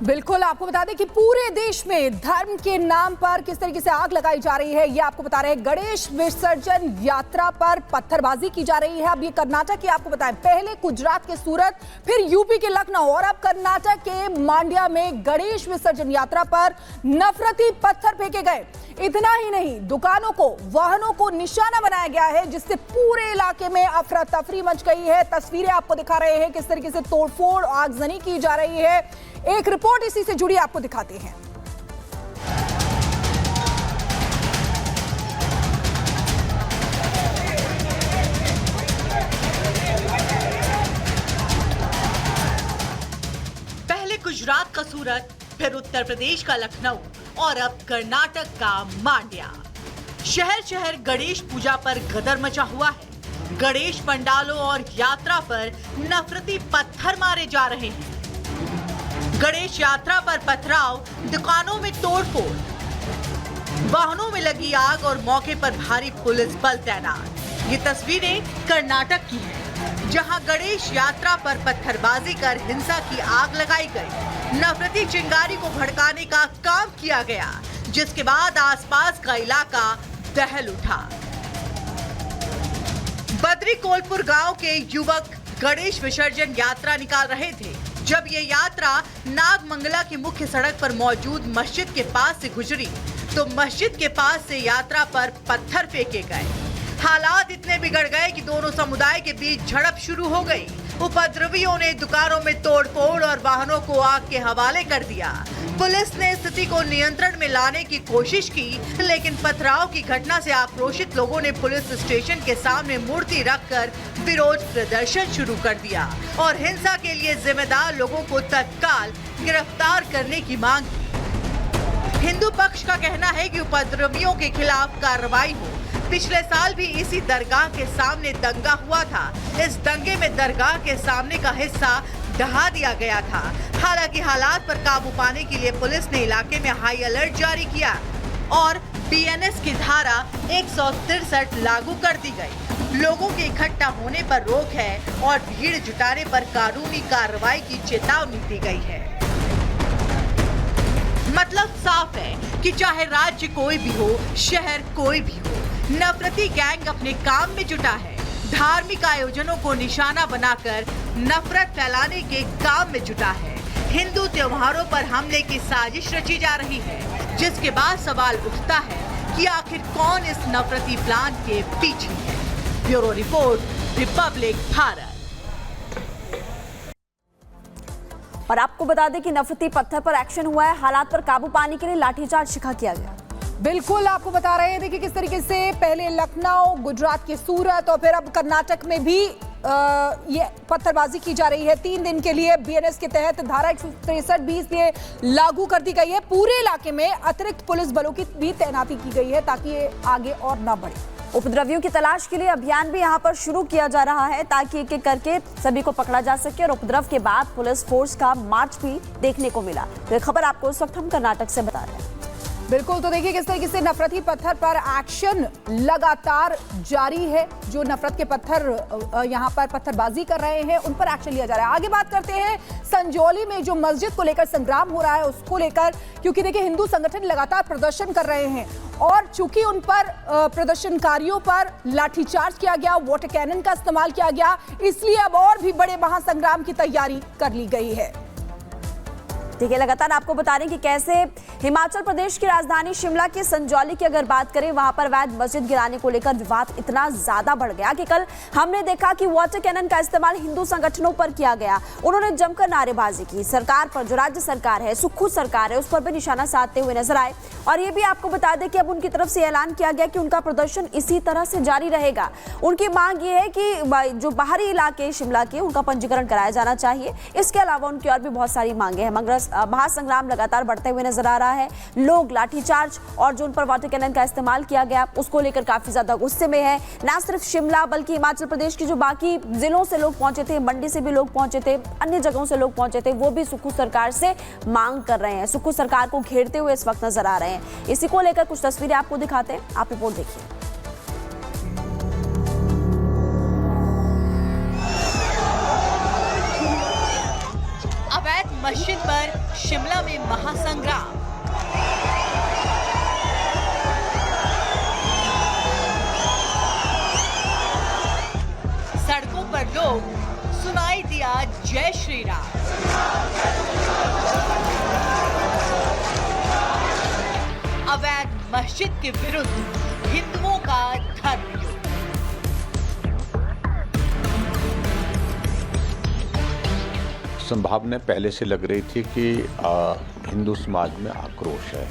बिल्कुल, आपको बता दें कि पूरे देश में धर्म के नाम पर किस तरीके से आग लगाई जा रही है, ये आपको बता रहे हैं। गणेश विसर्जन यात्रा पर पत्थरबाजी की जा रही है। अब ये कर्नाटक की आपको बताएं, पहले गुजरात के सूरत, फिर यूपी के लखनऊ और अब कर्नाटक के मांड्या में गणेश विसर्जन यात्रा पर नफरती पत्थर फेंके गए। इतना ही नहीं, दुकानों को, वाहनों को निशाना बनाया गया है, जिससे पूरे इलाके में अफरा तफरी मच गई है। तस्वीरें आपको दिखा रहे हैं किस तरीके से तोड़फोड़, आगजनी की जा रही है। एक रिपोर्ट इसी से जुड़ी आपको दिखाते हैं। पहले गुजरात का सूरत, फिर उत्तर प्रदेश का लखनऊ और अब कर्नाटक का मांड्या। शहर शहर गणेश पूजा पर गदर मचा हुआ है। गणेश पंडालों और यात्रा पर नफरती पत्थर मारे जा रहे हैं। गणेश यात्रा पर पथराव, दुकानों में तोड़फोड़, वाहनों में लगी आग और मौके पर भारी पुलिस बल तैनात। ये तस्वीरें कर्नाटक की हैं, जहां गणेश यात्रा पर पत्थरबाजी कर हिंसा की आग लगाई गई। नफरती चिंगारी को भड़काने का काम किया गया, जिसके बाद आसपास का इलाका दहल उठा। बद्री कोलपुर गांव के युवक गणेश विसर्जन यात्रा निकाल रहे थे। जब ये यात्रा नागमंगला की मुख्य सड़क पर मौजूद मस्जिद के पास से गुजरी, तो मस्जिद के पास से यात्रा पर पत्थर फेंके गए। हालात इतने बिगड़ गए कि दोनों समुदाय के बीच झड़प शुरू हो गई। उपद्रवियों ने दुकानों में तोड़फोड़ और वाहनों को आग के हवाले कर दिया। पुलिस ने स्थिति को नियंत्रण में लाने की कोशिश की, लेकिन पथराव की घटना से आक्रोशित लोगों ने पुलिस स्टेशन के सामने मूर्ति रखकर विरोध प्रदर्शन शुरू कर दिया और हिंसा के लिए जिम्मेदार लोगों को तत्काल गिरफ्तार करने की मांग की। हिंदू पक्ष का कहना है कि उपद्रवियों के खिलाफ कार्रवाई हो। पिछले साल भी इसी दरगाह के सामने दंगा हुआ था। इस दंगे में दरगाह के सामने का हिस्सा ढहा दिया गया था। हालांकि हालात पर काबू पाने के लिए पुलिस ने इलाके में हाई अलर्ट जारी किया और बीएनएस की धारा 163 लागू कर दी गई। लोगों के इकट्ठा होने पर रोक है और भीड़ जुटाने पर कानूनी कार्रवाई की चेतावनी दी गई है। मतलब साफ है कि चाहे राज्य कोई भी हो, शहर कोई भी हो, नफरती गैंग अपने काम में जुटा है। धार्मिक आयोजनों को निशाना बनाकर नफरत फैलाने के काम में जुटा है। हिंदू त्योहारों पर हमले की साजिश रची जा रही है, जिसके बाद सवाल उठता है कि आखिर कौन इस नफरती प्लान के पीछे है। Bureau report, Republic Bharat. और आपको बता दें कि नफरती पत्थर पर एक्शन हुआ है। हालात पर काबू पाने के लिए लाठीचार्ज शिखा किया गया। बिल्कुल, आपको बता रहे हैं, देखिए किस तरीके से पहले लखनऊ, गुजरात के सूरत और फिर अब कर्नाटक में भी ये पत्थरबाजी की जा रही है। 3 दिन के लिए बीएनएस के तहत धारा 163 भी इसलिए लागू कर दी गई है। पूरे इलाके में अतिरिक्त पुलिस बलों की भी तैनाती की गई है ताकि ये आगे और न बढ़े। उपद्रवियों की तलाश के लिए अभियान भी यहां पर शुरू किया जा रहा है, ताकि एक एक करके सभी को पकड़ा जा सके। और उपद्रव के बाद पुलिस फोर्स का मार्च भी देखने को मिला। तो ये खबर आपको उस वक्त हम कर्नाटक से बता रहे हैं। बिल्कुल, तो देखिए किस तरीके से नफरती पत्थर पर एक्शन लगातार जारी है। जो नफरत के पत्थर यहाँ पर पत्थरबाजी कर रहे हैं, उन पर एक्शन लिया जा रहा है। आगे बात करते हैं संजौली में जो मस्जिद को लेकर संग्राम हो रहा है उसको लेकर, क्योंकि देखिए हिंदू संगठन लगातार प्रदर्शन कर रहे हैं और चूंकि उन पर प्रदर्शनकारियों पर लाठीचार्ज किया गया, वाटर कैनन का इस्तेमाल किया गया, इसलिए अब और भी बड़े महासंग्राम की तैयारी कर ली गई है। ठीक है, लगातार आपको बता रहे हैं कि कैसे हिमाचल प्रदेश की राजधानी शिमला के संजौली की अगर बात करें, वहां पर अवैध मस्जिद गिराने को लेकर विवाद इतना ज्यादा बढ़ गया कि कल हमने देखा कि वाटर कैनन का इस्तेमाल हिंदू संगठनों पर किया गया। उन्होंने जमकर नारेबाजी की। सरकार पर, जो राज्य सरकार है, सुक्खू सरकार है, उस पर भी निशाना साधते हुए नजर आए। और ये भी आपको बता दें कि अब उनकी तरफ से ऐलान किया गया कि उनका प्रदर्शन इसी तरह से जारी रहेगा। उनकी मांग ये है कि जो बाहरी इलाके शिमला के, उनका पंजीकरण कराया जाना चाहिए। इसके अलावा उनकी और भी बहुत सारी मांगे हैं। मगर महासंग्राम लगातार बढ़ते हुए नजर आ रहा है। लोग लाठीचार्ज और जो उन पर वाटर कैनन का इस्तेमाल किया गया, उसको लेकर काफी ज्यादा गुस्से में है। न सिर्फ शिमला बल्कि हिमाचल प्रदेश की जो बाकी जिलों से लोग पहुंचे थे, मंडी से भी लोग पहुंचे थे, अन्य जगहों से लोग पहुंचे थे, वो भी सुक्खू सरकार से मांग कर रहे हैं। सुक्खू सरकार को घेरते हुए इस वक्त नजर आ रहे हैं। इसी को लेकर कुछ तस्वीरें आपको दिखाते हैं, आप रिपोर्ट देखिए। मस्जिद पर शिमला में महासंग्राम। सड़कों पर लोग सुनाई दिया जय श्री राम। अवैध मस्जिद के विरुद्ध हिंदुओं का धर्म युद्ध। संभावना पहले से लग रही थी कि हिंदू समाज में आक्रोश है।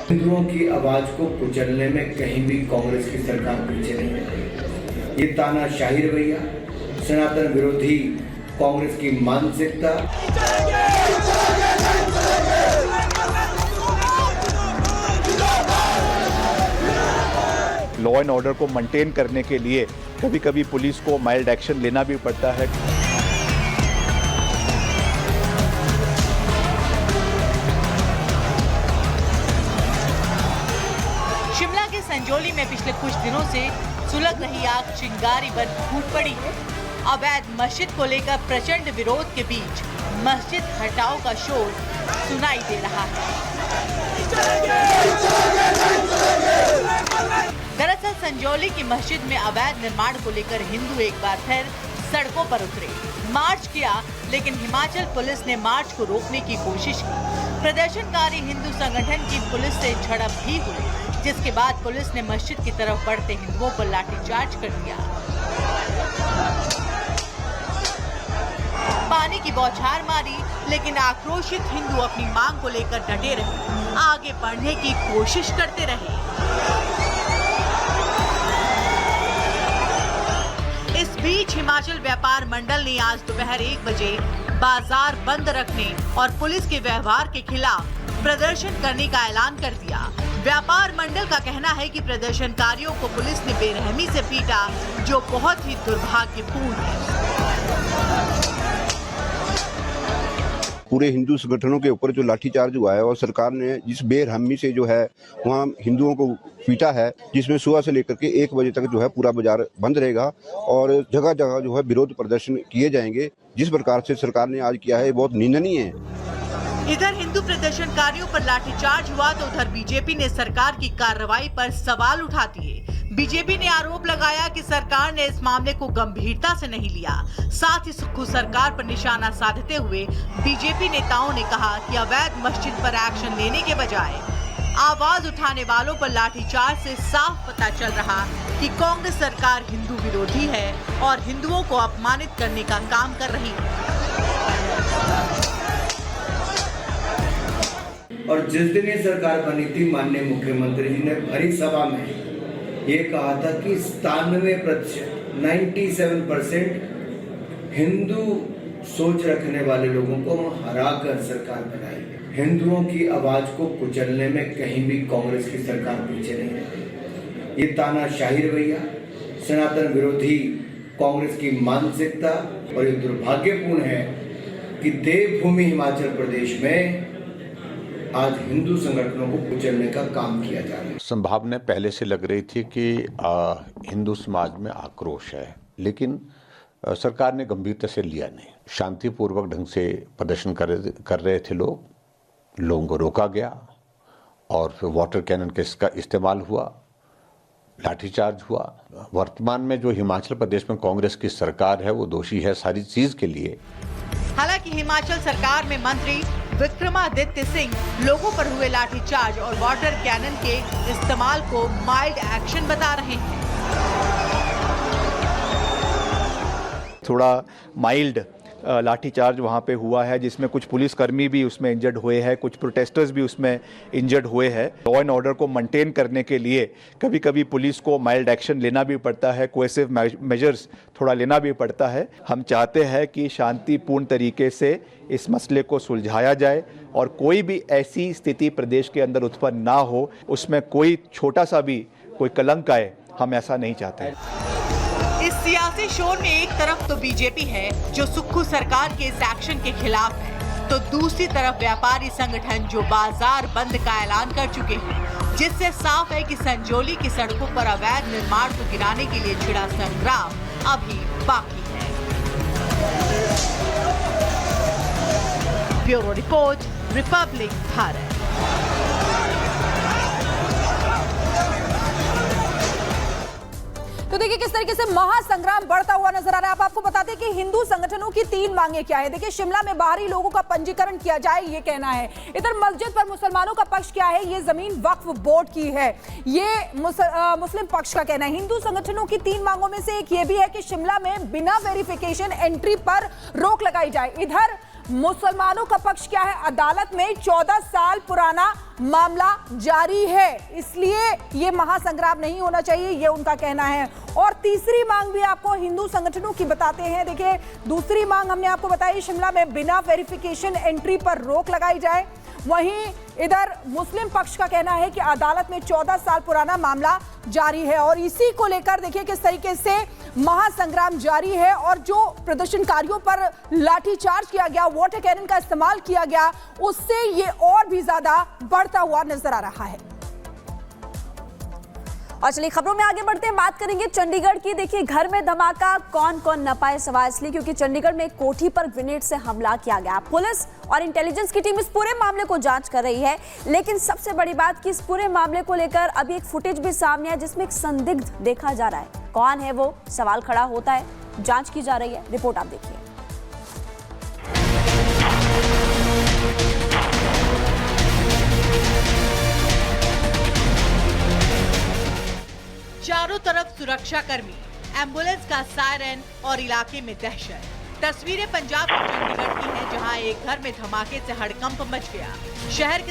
हिंदुओं की आवाज को कुचलने में कहीं भी कांग्रेस की सरकार पीछे नहीं है। ये तानाशाही रवैया, सनातन विरोधी कांग्रेस की मानसिकता, लॉ एंड ऑर्डर को मेंटेन करने के लिए कभी कभी पुलिस को माइल्ड एक्शन लेना भी पड़ता है। शिमला के संजौली में पिछले कुछ दिनों से सुलग रही आग चिंगारी बन फूट पड़ी है। अवैध मस्जिद को लेकर प्रचंड विरोध के बीच मस्जिद हटाओ का शोर सुनाई दे रहा है। दरअसल संजौली की मस्जिद में अवैध निर्माण को लेकर हिंदू एक बार फिर सड़कों पर उतरे, मार्च किया, लेकिन हिमाचल पुलिस ने मार्च को रोकने की कोशिश की। प्रदर्शनकारी हिंदू संगठन की पुलिस से झड़प भी हुई, जिसके बाद पुलिस ने मस्जिद की तरफ बढ़ते हिंदुओं पर लाठीचार्ज कर दिया। पानी की बौछार मारी, लेकिन आक्रोशित हिंदू अपनी मांग को लेकर डटे रहे, आगे बढ़ने की कोशिश करते रहे। इस बीच हिमाचल व्यापार मंडल ने आज दोपहर 1 बजे बाजार बंद रखने और पुलिस के व्यवहार के खिलाफ प्रदर्शन करने का ऐलान कर दिया। व्यापार मंडल का कहना है कि प्रदर्शनकारियों को पुलिस ने बेरहमी से पीटा, जो बहुत ही दुर्भाग्यपूर्ण है। पूरे हिंदू संगठनों के ऊपर जो लाठीचार्ज हुआ है और सरकार ने जिस बेरहमी से जो है वहाँ हिंदुओं को पीटा है, जिसमें सुबह से लेकर के 1 बजे तक जो है पूरा बाजार बंद रहेगा और जगह जगह जो है विरोध प्रदर्शन किए जाएंगे। जिस प्रकार से सरकार ने आज किया है ये बहुत निंदनीय है। इधर हिंदू प्रदर्शनकारियों पर लाठीचार्ज हुआ तो उधर बीजेपी ने सरकार की कार्रवाई पर सवाल उठा दिए। बीजेपी ने आरोप लगाया कि सरकार ने इस मामले को गंभीरता से नहीं लिया। साथ ही सुक्खू सरकार पर निशाना साधते हुए बीजेपी नेताओं ने कहा कि अवैध मस्जिद पर एक्शन लेने के बजाय आवाज उठाने वालों पर लाठीचार्ज से साफ पता चल रहा कि कांग्रेस सरकार हिंदू विरोधी है और हिंदुओं को अपमानित करने का काम कर रही है। और जिस दिन ये सरकार बनी थी, माननीय मुख्यमंत्री जी ने भरी सभा में ये कहा था कि 97% हिंदू सोच रखने वाले लोगों को हराकर सरकार बनाई। हिंदुओं की आवाज को कुचलने में कहीं भी कांग्रेस की सरकार पीछे नहीं है। ये तानाशाही रवैया, सनातन विरोधी कांग्रेस की मानसिकता, और ये दुर्भाग्यपूर्ण है कि देवभूमि हिमाचल प्रदेश में आज हिंदू संगठनों को कुचलने का काम किया जा रहा है। संभावना पहले से लग रही थी कि हिंदू समाज में आक्रोश है, लेकिन सरकार ने गंभीरता से लिया नहीं। शांतिपूर्वक ढंग से प्रदर्शन कर रहे थे लोगों को रोका गया और फिर वाटर कैनन के इसका इस्तेमाल हुआ, लाठीचार्ज हुआ। वर्तमान में जो हिमाचल प्रदेश में कांग्रेस की सरकार है वो दोषी है सारी चीज के लिए। हालांकि हिमाचल सरकार में मंत्री विक्रमादित्य सिंह लोगों पर हुए लाठीचार्ज और वाटर कैनन के इस्तेमाल को माइल्ड एक्शन बता रहे हैं। थोड़ा माइल्ड लाठीचार्ज वहाँ पे हुआ है, जिसमें कुछ पुलिसकर्मी भी उसमें इंजर्ड हुए हैं, कुछ प्रोटेस्टर्स भी उसमें इंजर्ड हुए हैं। लॉ एंड ऑर्डर को मेंटेन करने के लिए कभी कभी पुलिस को माइल्ड एक्शन लेना भी पड़ता है, कोएसिव मेजर्स थोड़ा लेना भी पड़ता है। हम चाहते हैं कि शांतिपूर्ण तरीके से इस मसले को सुलझाया जाए और कोई भी ऐसी स्थिति प्रदेश के अंदर उत्पन्न ना हो, उसमें कोई छोटा सा भी कोई कलंक आए, हम ऐसा नहीं चाहते। इस सियासी शोर में एक तरफ तो बीजेपी है जो सुक्खू सरकार के इस एक्शन के खिलाफ है, तो दूसरी तरफ व्यापारी संगठन जो बाजार बंद का ऐलान कर चुके हैं, जिससे साफ है कि संजौली की सड़कों पर अवैध निर्माण को गिराने के लिए छिड़ा संग्राम अभी बाकी है। Bureau report, Republic Bharat. तो देखिए किस तरीके से महासंग्राम बढ़ता हुआ नजर आ रहा है। अब आपको बता दें कि हिंदू संगठनों की 3 मांगे क्या है। देखिए, शिमला में बाहरी लोगों का पंजीकरण किया जाए, ये कहना है। इधर मस्जिद पर मुसलमानों का पक्ष क्या है, ये जमीन वक्फ बोर्ड की है, ये मुस्लिम पक्ष का कहना है। हिंदू संगठनों की 3 मांगों में से एक ये भी है कि शिमला में बिना वेरिफिकेशन एंट्री पर रोक लगाई जाए। इधर मुसलमानों का पक्ष क्या है, अदालत में 14 साल पुराना मामला जारी है, इसलिए ये महासंग्राम नहीं होना चाहिए, ये उनका कहना है। और तीसरी मांग भी आपको हिंदू संगठनों की बताते हैं। देखिए, दूसरी मांग हमने आपको बताई, शिमला में बिना वेरिफिकेशन एंट्री पर रोक लगाई जाए। वहीं इधर मुस्लिम पक्ष का कहना है कि अदालत में 14 साल पुराना मामला जारी है। और इसी को लेकर देखिए किस तरीके से महासंग्राम जारी है। और जो प्रदर्शनकारियों पर लाठीचार्ज किया गया, वाटर कैनन का इस्तेमाल किया गया, उससे ये और भी ज्यादा बढ़ता हुआ नजर आ रहा है। और चलिए खबरों में आगे बढ़ते हैं, बात करेंगे चंडीगढ़ की। देखिए, घर में धमाका, कौन कौन न पाए सवाल, इसलिए क्योंकि चंडीगढ़ में एक कोठी पर ग्रेनेड से हमला किया गया। पुलिस और इंटेलिजेंस की टीम इस पूरे मामले को जांच कर रही है, लेकिन सबसे बड़ी बात कि इस पूरे मामले को लेकर अभी एक फुटेज भी सामने है जिसमें एक संदिग्ध देखा जा रहा है। कौन है वो, सवाल खड़ा होता है, जांच की जा रही है। रिपोर्ट आप देखिए। चारों तरफ सुरक्षा कर्मी, एम्बुलेंस का सायरन और इलाके में दहशत। तस्वीरें पंजाब के चंडीगढ़ की हैं, जहां एक घर में धमाके से हड़कंप मच गया। शहर के